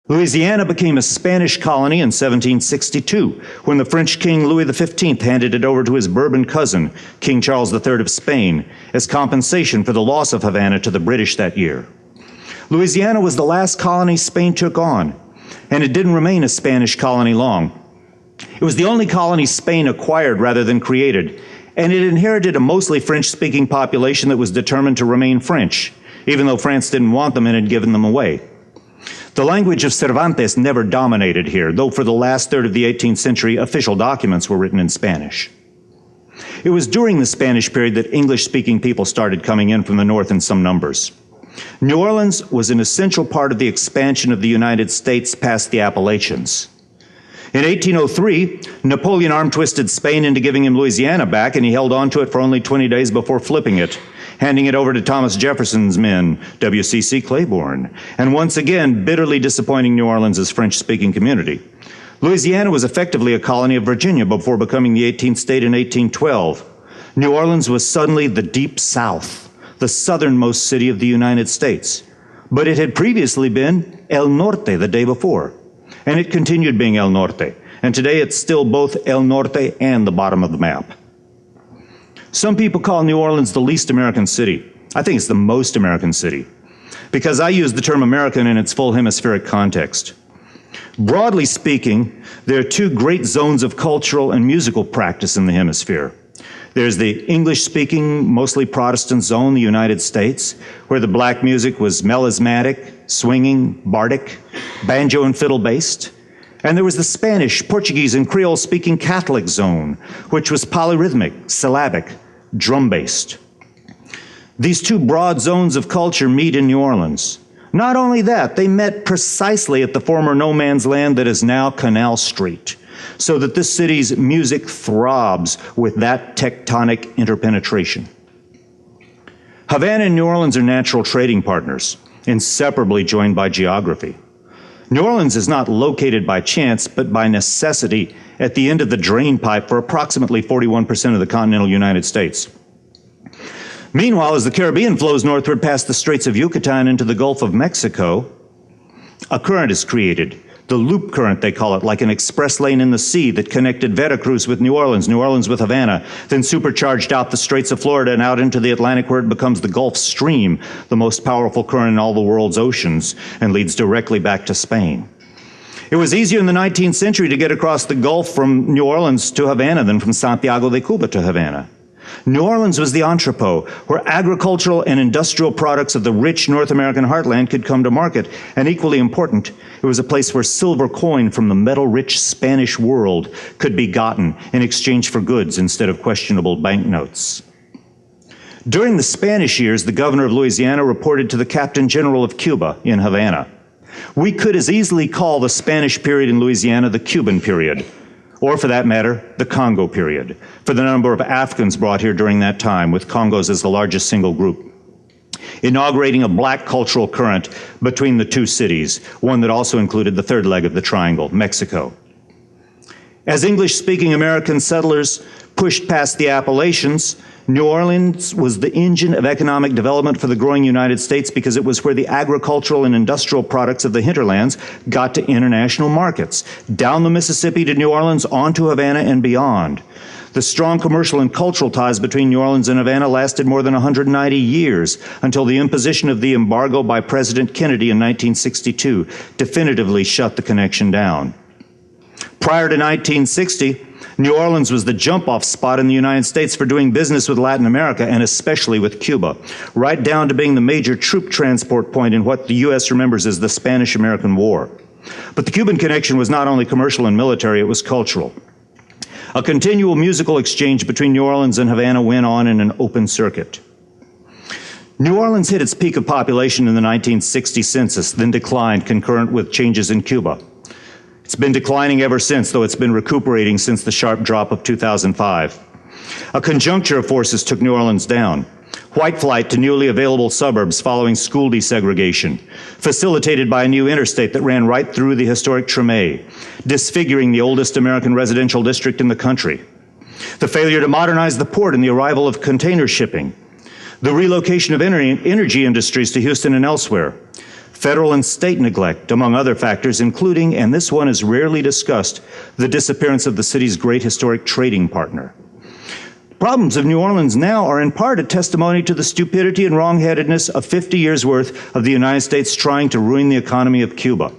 Louisiana became a Spanish colony in 1762, when the French King Louis XV handed it over to his Bourbon cousin, King Charles III of Spain, as compensation for the loss of Havana to the British that year. Louisiana was the last colony Spain took on, and it didn't remain a Spanish colony long. It was the only colony Spain acquired rather than created, and it inherited a mostly French-speaking population that was determined to remain French, even though France didn't want them and had given them away. The language of Cervantes never dominated here, though for the last third of the 18th century, official documents were written in Spanish. It was during the Spanish period that English-speaking people started coming in from the north in some numbers. New Orleans was an essential part of the expansion of the United States past the Appalachians. In 1803, Napoleon arm-twisted Spain into giving him Louisiana back, and he held on to it for only 20 days before flipping it, handing it over to Thomas Jefferson's men, W.C.C. Claiborne, and once again bitterly disappointing New Orleans' French-speaking community. Louisiana was effectively a colony of Virginia before becoming the 18th state in 1812. New Orleans was suddenly the Deep South, the southernmost city of the United States. But it had previously been El Norte the day before, and it continued being El Norte, and today it's still both El Norte and the bottom of the map. Some people call New Orleans the least American city. I think it's the most American city, because I use the term American in its full hemispheric context. Broadly speaking, there are two great zones of cultural and musical practice in the hemisphere. There's the English-speaking, mostly Protestant zone, the United States, where the black music was melismatic, swinging, bardic, banjo and fiddle-based. And there was the Spanish, Portuguese, and Creole-speaking Catholic zone, which was polyrhythmic, syllabic, drum-based. These two broad zones of culture meet in New Orleans. Not only that, they met precisely at the former no-man's land that is now Canal Street, so that this city's music throbs with that tectonic interpenetration. Havana and New Orleans are natural trading partners, inseparably joined by geography. New Orleans is not located by chance, but by necessity at the end of the drain pipe for approximately 41% of the continental United States. Meanwhile, as the Caribbean flows northward past the Straits of Yucatan into the Gulf of Mexico, a current is created. The loop current, they call it, like an express lane in the sea that connected Veracruz with New Orleans with Havana, then supercharged out the Straits of Florida and out into the Atlantic where it becomes the Gulf Stream, the most powerful current in all the world's oceans, and leads directly back to Spain. It was easier in the 19th century to get across the Gulf from New Orleans to Havana than from Santiago de Cuba to Havana. New Orleans was the entrepot, where agricultural and industrial products of the rich North American heartland could come to market, and equally important, it was a place where silver coin from the metal-rich Spanish world could be gotten in exchange for goods instead of questionable banknotes. During the Spanish years, the governor of Louisiana reported to the Captain General of Cuba in Havana. We could as easily call the Spanish period in Louisiana the Cuban period, or for that matter, the Congo period, for the number of Africans brought here during that time, with Congos as the largest single group, inaugurating a black cultural current between the two cities, one that also included the third leg of the triangle, Mexico. As English-speaking American settlers pushed past the Appalachians, New Orleans was the engine of economic development for the growing United States because it was where the agricultural and industrial products of the hinterlands got to international markets, down the Mississippi to New Orleans, on to Havana and beyond. The strong commercial and cultural ties between New Orleans and Havana lasted more than 190 years until the imposition of the embargo by President Kennedy in 1962 definitively shut the connection down. Prior to 1960, New Orleans was the jump-off spot in the United States for doing business with Latin America, and especially with Cuba, right down to being the major troop transport point in what the U.S. remembers as the Spanish-American War. But the Cuban connection was not only commercial and military, it was cultural. A continual musical exchange between New Orleans and Havana went on in an open circuit. New Orleans hit its peak of population in the 1960 census, then declined concurrent with changes in Cuba. It's been declining ever since, though it's been recuperating since the sharp drop of 2005. A conjuncture of forces took New Orleans down. White flight to newly available suburbs following school desegregation, facilitated by a new interstate that ran right through the historic Treme, disfiguring the oldest American residential district in the country. The failure to modernize the port and the arrival of container shipping. The relocation of energy industries to Houston and elsewhere. federal and state neglect, among other factors, including, and this one is rarely discussed, the disappearance of the city's great historic trading partner. Problems of New Orleans now are in part a testimony to the stupidity and wrongheadedness of 50 years' worth of the United States trying to ruin the economy of Cuba.